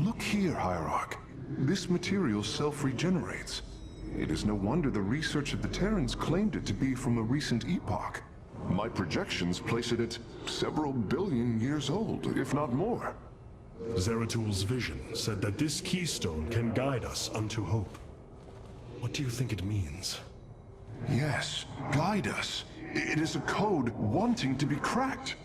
Look here, Hierarch. This material self-regenerates. It is no wonder the research of the Terrans claimed it to be from a recent epoch. My projections place it at several billion years old, if not more. Zeratul vision said that this Keystone can guide us unto hope. What do you think it means? Yes, guide us. It is a code wanting to be cracked.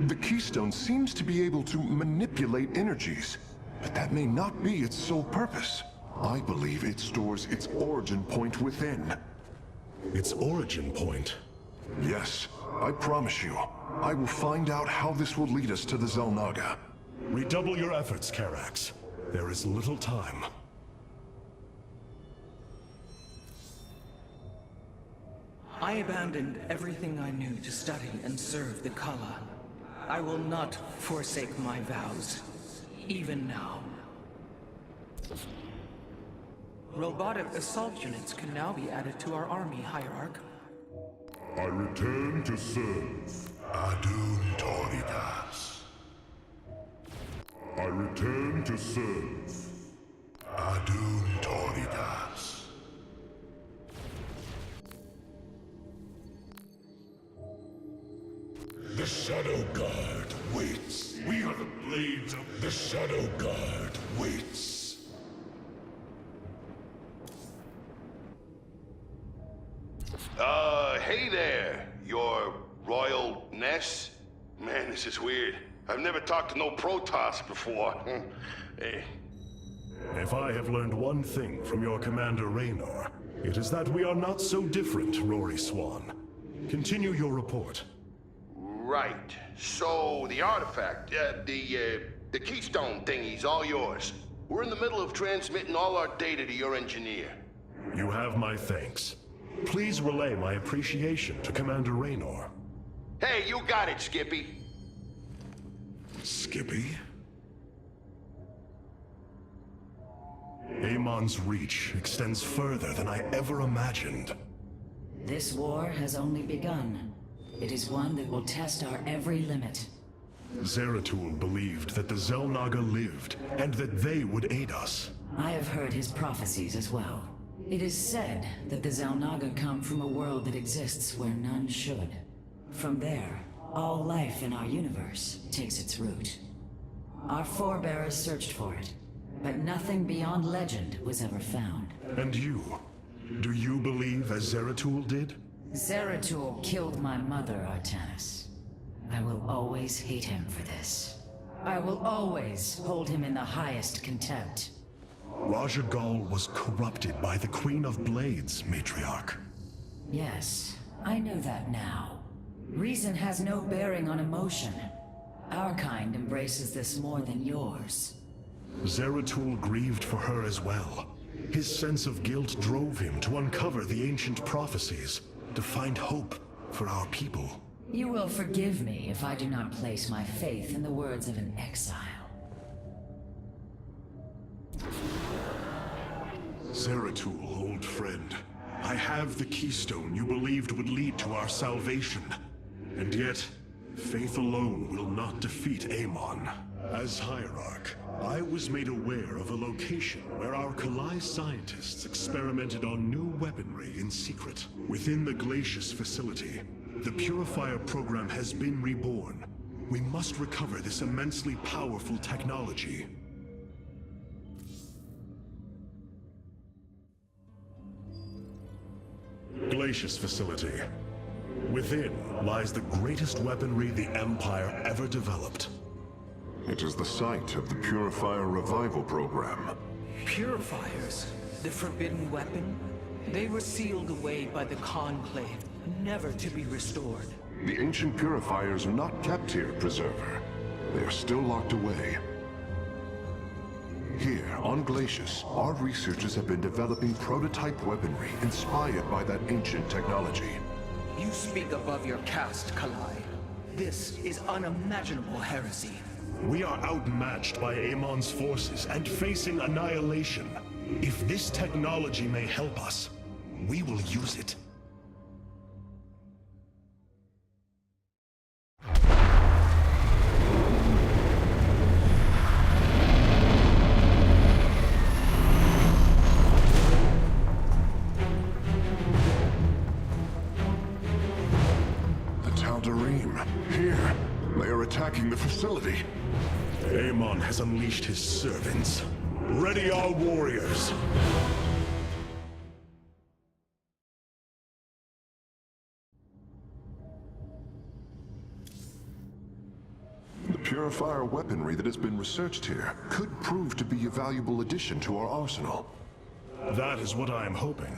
The Keystone seems to be able to manipulate energies, but that may not be its sole purpose. I believe it stores its origin point within. Its origin point? Yes, I promise you. I will find out how this will lead us to the Xel'Naga. Redouble your efforts, Karax. There is little time. I abandoned everything I knew to study and serve the Kala. I will not forsake my vows, even now. Robotic assault units can now be added to our army, Hierarch. I return to serve. Adun Toridas. I return to serve. Adun Toridas. The Shadow Guard waits. We are the blades of the Shadow Guard waits. Hey there, your Royal Ness? Man, this is weird. I've never talked to no Protoss before. Hey. If I have learned one thing from your Commander Raynor, it is that we are not so different, Rory Swan. Continue your report. Right. So, the artifact, the Keystone thingy's all yours. We're in the middle of transmitting all our data to your engineer. You have my thanks. Please relay my appreciation to Commander Raynor. Hey, you got it, Skippy. Skippy? Amon's reach extends further than I ever imagined. This war has only begun. It is one that will test our every limit. Zeratul believed that the Xel'Naga lived, and that they would aid us. I have heard his prophecies as well. It is said that the Xel'Naga come from a world that exists where none should. From there, all life in our universe takes its root. Our forebears searched for it, but nothing beyond legend was ever found. And you? Do you believe as Zeratul did? Zeratul killed my mother, Artanis. I will always hate him for this. I will always hold him in the highest contempt. Raja Gal was corrupted by the Queen of Blades, Matriarch. Yes, I know that now. Reason has no bearing on emotion. Our kind embraces this more than yours. Zeratul grieved for her as well. His sense of guilt drove him to uncover the ancient prophecies, to find hope for our people. You will forgive me if I do not place my faith in the words of an exile. Zeratul, old friend. I have the Keystone you believed would lead to our salvation. And yet, faith alone will not defeat Amon. As Hierarch, I was made aware of a location where our Kalai scientists experimented on new weaponry in secret. Within the Glacius facility, the purifier program has been reborn. We must recover this immensely powerful technology. Glacius facility. Within lies the greatest weaponry the Empire ever developed. It is the site of the Purifier Revival Program. Purifiers? The forbidden weapon? They were sealed away by the Conclave, never to be restored. The ancient purifiers are not kept here, Preserver. They are still locked away. Here, on Glacius, our researchers have been developing prototype weaponry inspired by that ancient technology. You speak above your caste, Kalai. This is unimaginable heresy. We are outmatched by Amon's forces and facing annihilation. If this technology may help us, we will use it. facility. Amon has unleashed his servants. Ready all warriors! The purifier weaponry that has been researched here could prove to be a valuable addition to our arsenal. That is what I am hoping.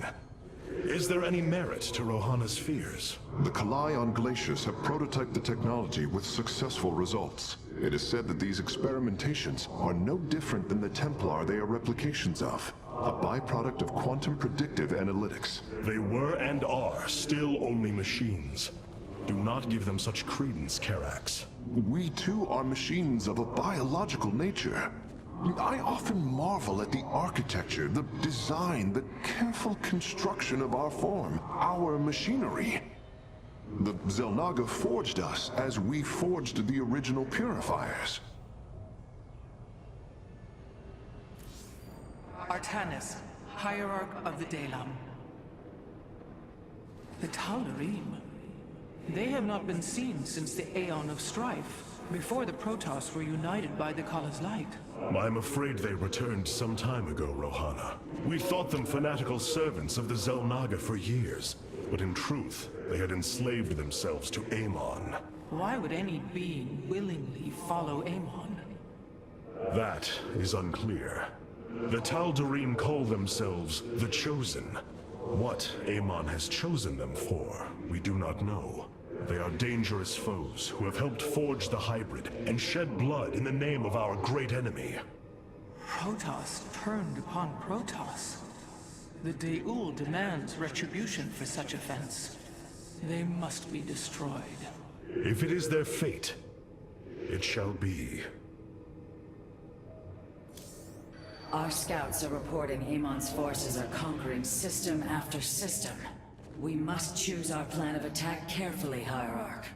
Is there any merit to Rohana's fears? The Kalai on Glacius have prototyped the technology with successful results. It is said that these experimentations are no different than the Templar they are replications of, a byproduct of quantum predictive analytics. They were and are still only machines. Do not give them such credence, Karax. We too are machines of a biological nature. I often marvel at the architecture, the design, the careful construction of our form, our machinery. The Xel'Naga forged us as we forged the original purifiers. Artanis, Hierarch of the Dalam. The Tal'Darim. They have not been seen since the Aeon of Strife, before the Protoss were united by the Kala's light. I'm afraid they returned some time ago, Rohana. We thought them fanatical servants of the Xel'Naga for years, but in truth, they had enslaved themselves to Amon. Why would any being willingly follow Amon? That is unclear. The Tal'Darim call themselves the Chosen. What Amon has chosen them for, we do not know. They are dangerous foes who have helped forge the hybrid and shed blood in the name of our great enemy. Protoss turned upon Protoss. The De'ul demands retribution for such offense. They must be destroyed. If it is their fate, it shall be. Our scouts are reporting Amon's forces are conquering system after system. We must choose our plan of attack carefully, Hierarch.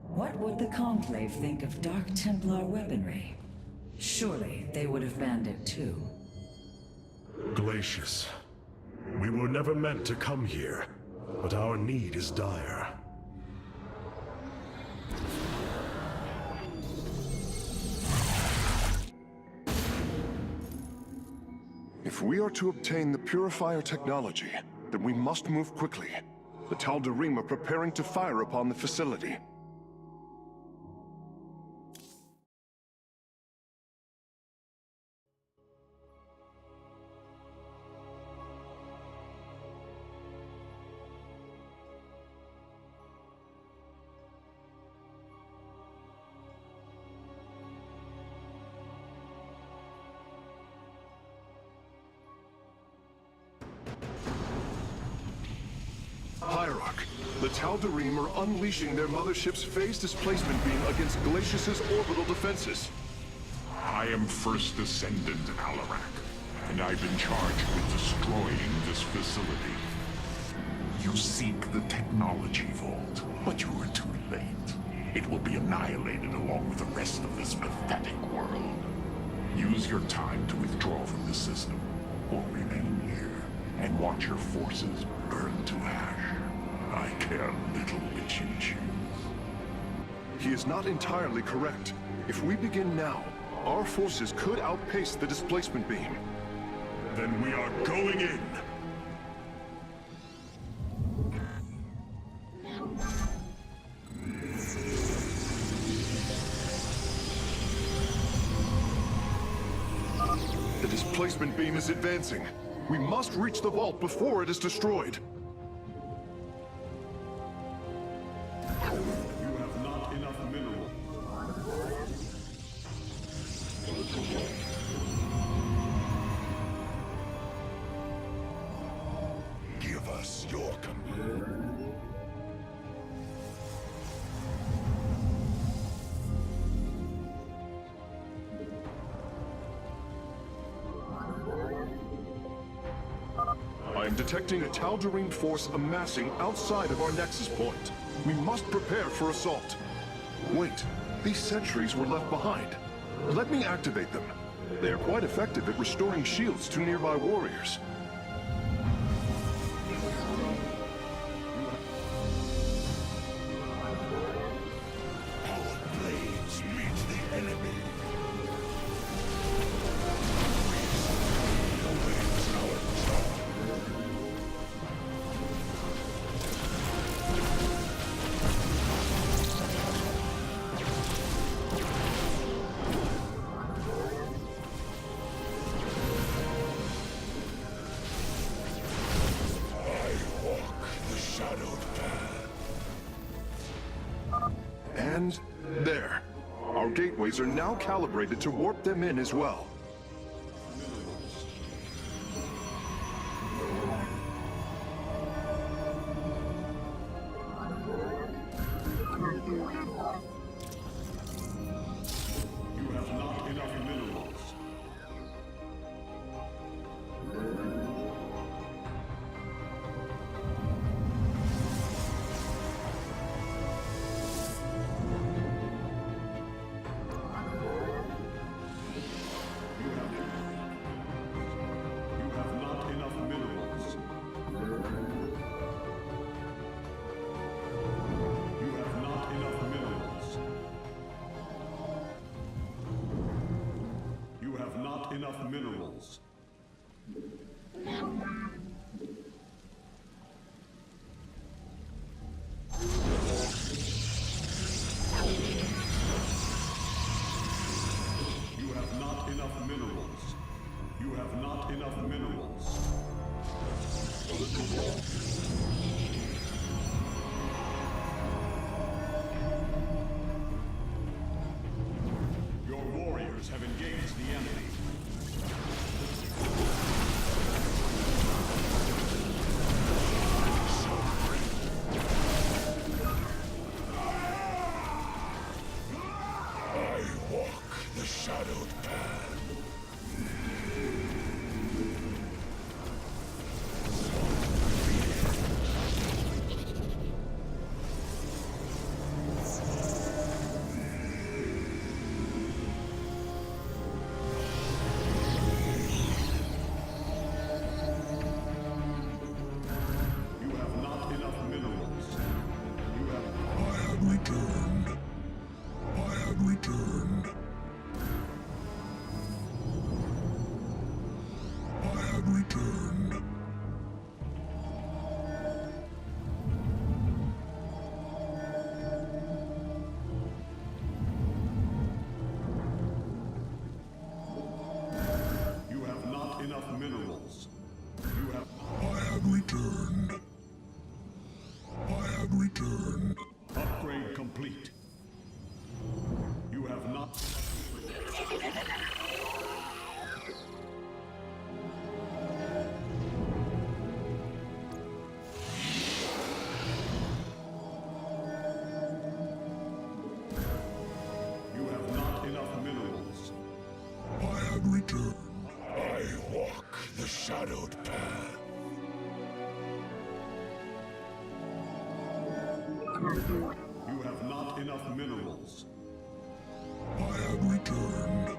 What would the Conclave think of Dark Templar weaponry? Surely they would have banned it too. Glacius. We were never meant to come here, but our need is dire. If we are to obtain the purifier technology, then we must move quickly. The Tal'Darim are preparing to fire upon the facility. Hierarch, the Tal'Darim are unleashing their mothership's phase displacement beam against Glacius's orbital defenses. I am First Ascendant Alarak, and I've been charged with destroying this facility. You seek the technology vault, but you are too late. It will be annihilated along with the rest of this pathetic world. Use your time to withdraw from the system, or remain here, and watch your forces burn to ash. I care little which you choose. He is not entirely correct. If we begin now, our forces could outpace the displacement beam. Then we are going in! The displacement beam is advancing. We must reach the vault before it is destroyed. You have not enough mineral. Give us your command. I am detecting a Tal'Darim force amassing outside of our nexus point. We must prepare for assault. Wait, these sentries were left behind. Let me activate them. They are quite effective at restoring shields to nearby warriors. Our blades meet gateways are now calibrated to warp them in as well. You have not enough minerals. Enough minerals. You have not enough minerals. You have not enough minerals. Your warriors have engaged the enemy. Upgrade complete. You have not... You have not enough minerals. I have returned. I walk the shadowed path. You have not enough minerals. I have returned.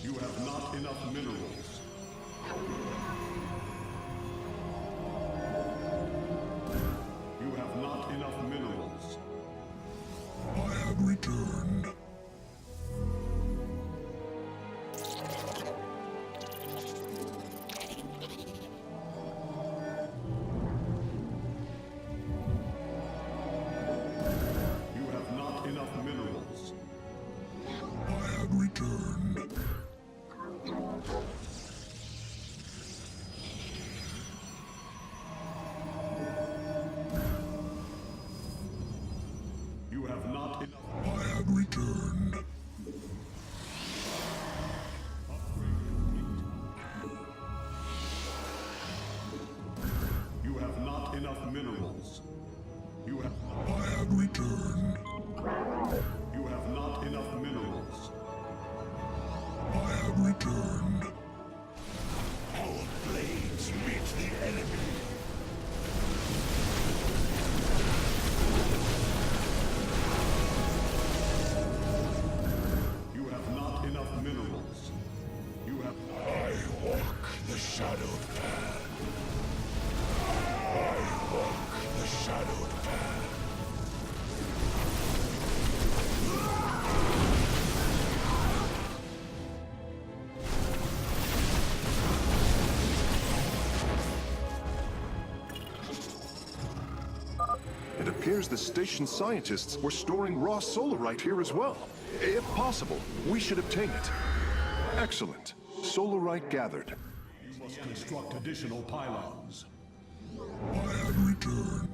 You have not enough minerals. You have not enough minerals. I have returned. You have not enough. I have returned. Upgrade complete. You have not enough minerals. You have. I have returned. You have not enough minerals. I have returned. Our blades meet the enemy. Minerals. You have... I walk the shadowed path. I walk the shadowed path. It appears the station scientists were storing raw solarite here as well. If possible, we should obtain it. Excellent. Solarite gathered. You must construct additional pylons. I have returned.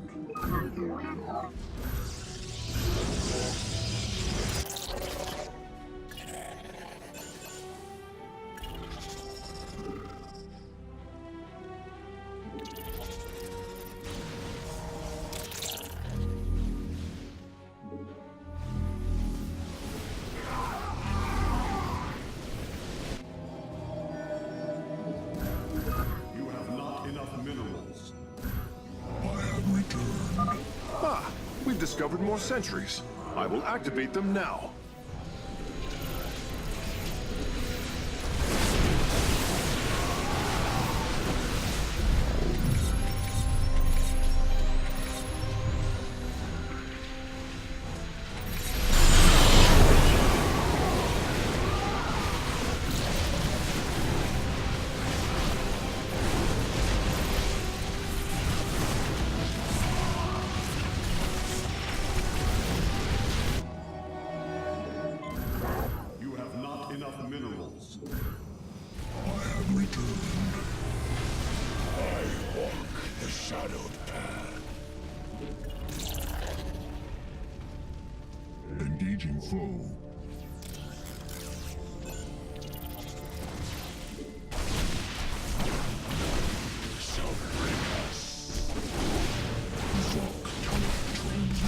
discovered more sentries. I will activate them now. Engaging foe. Shall bring us. Zoc trains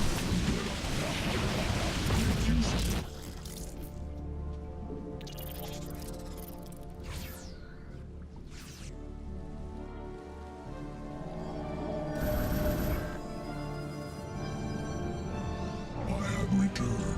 returned.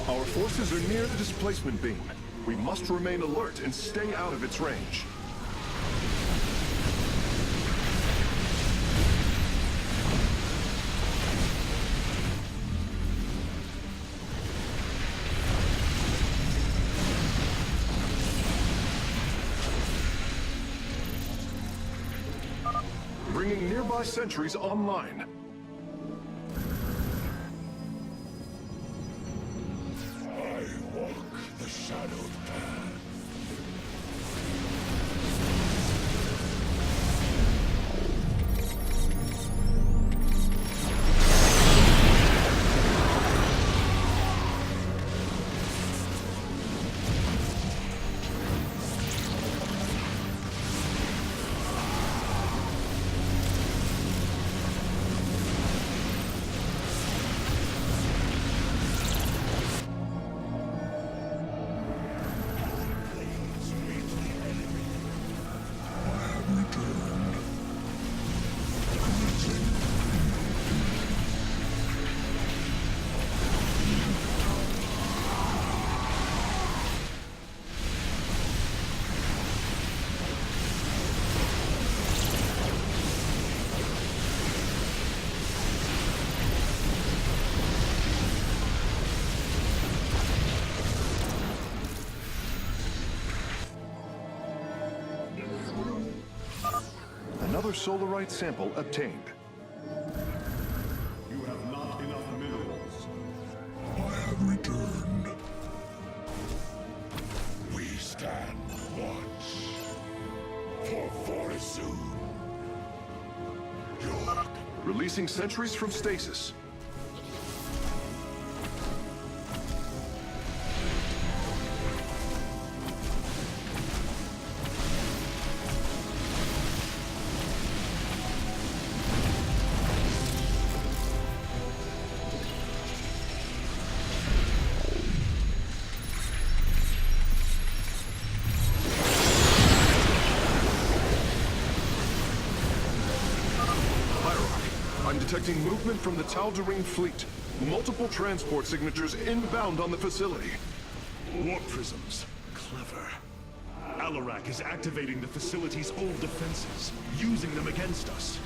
Our forces are near the displacement beam. We must remain alert and stay out of its range. Bringing nearby sentries online. Shadowed path. Another solarite sample obtained. You have not enough minerals. I have returned. We stand watch. For very soon. Releasing sentries from stasis. I'm detecting movement from the Tal'Darim fleet. Multiple transport signatures inbound on the facility. Warp prisms. Clever. Alarak is activating the facility's old defenses, using them against us.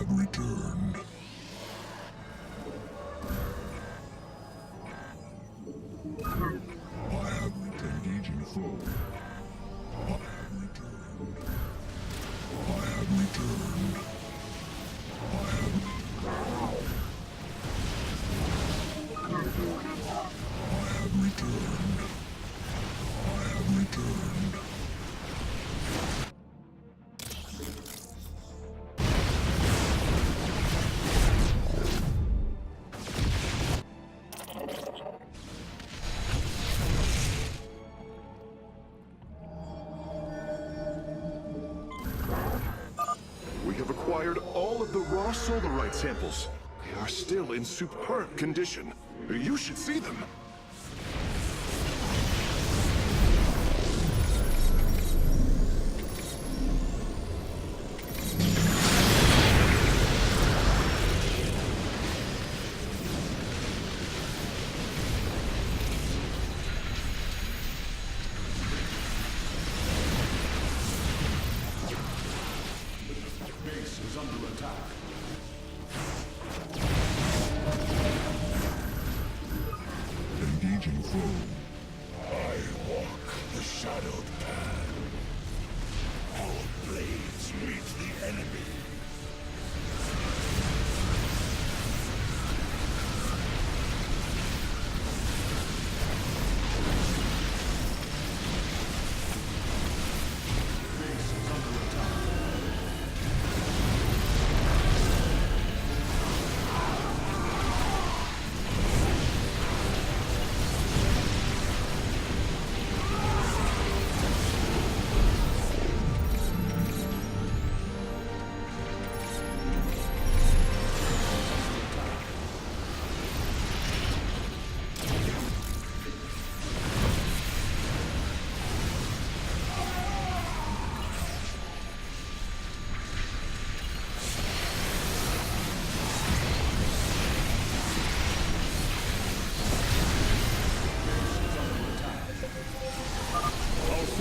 Returned. Our solarite samples, they are still in superb condition. You should see them.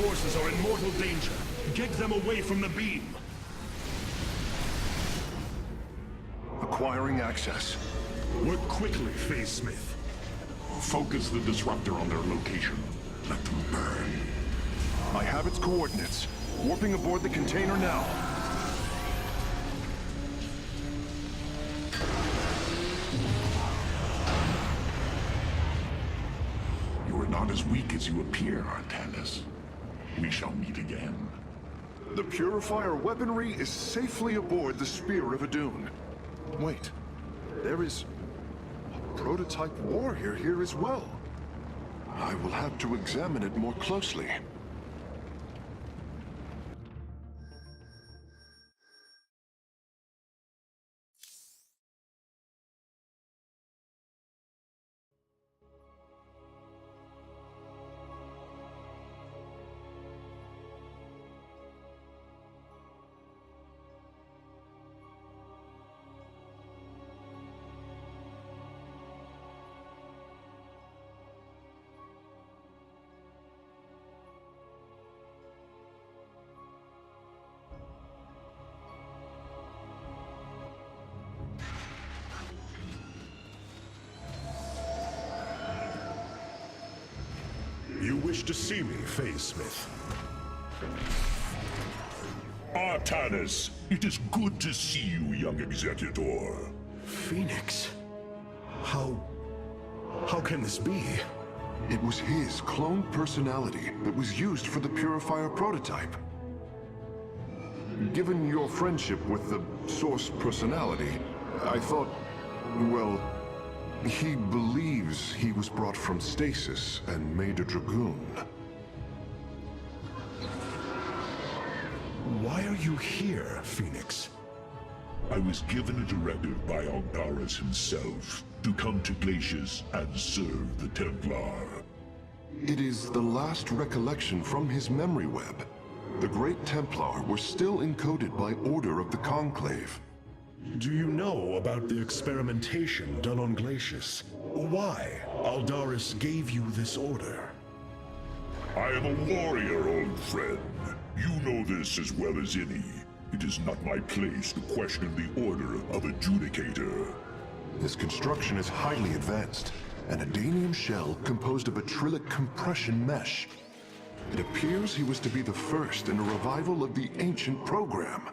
Forces are in mortal danger. Get them away from the beam. Acquiring access. Work quickly, Phase Smith. Focus the disruptor on their location. Let them burn. I have its coordinates. Warping aboard the container now. You are not as weak as you appear, Artanis. We shall meet again. The purifier weaponry is safely aboard the Spear of Adun. Wait, there is a prototype warrior here as well. I will have to examine it more closely. You wish to see me, Phase Smith? Artanis, it is good to see you, young Executor. Fenix? How can this be? It was his cloned personality that was used for the purifier prototype. Given your friendship with the Source personality, I thought, well, he believes he was brought from stasis and made a Dragoon. Why are you here, Fenix? I was given a directive by Aldaris himself to come to Glacius and serve the Templar. It is the last recollection from his memory web. The Great Templar were still encoded by order of the Conclave. Do you know about the experimentation done on Glacius? Why Aldaris gave you this order? I am a warrior, old friend. You know this as well as any. It is not my place to question the order of Adjudicator. His construction is highly advanced, an Adanium shell composed of a trillic compression mesh. It appears he was to be the first in a revival of the ancient program.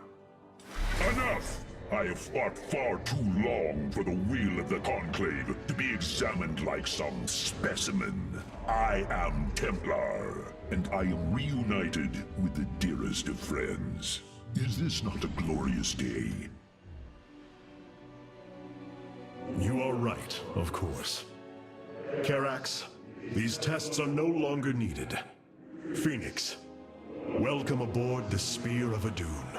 Enough! I have fought far too long for the will of the Conclave to be examined like some specimen. I am Templar, and I am reunited with the dearest of friends. Is this not a glorious day? You are right, of course. Karax, these tests are no longer needed. Fenix, welcome aboard the Spear of Adun.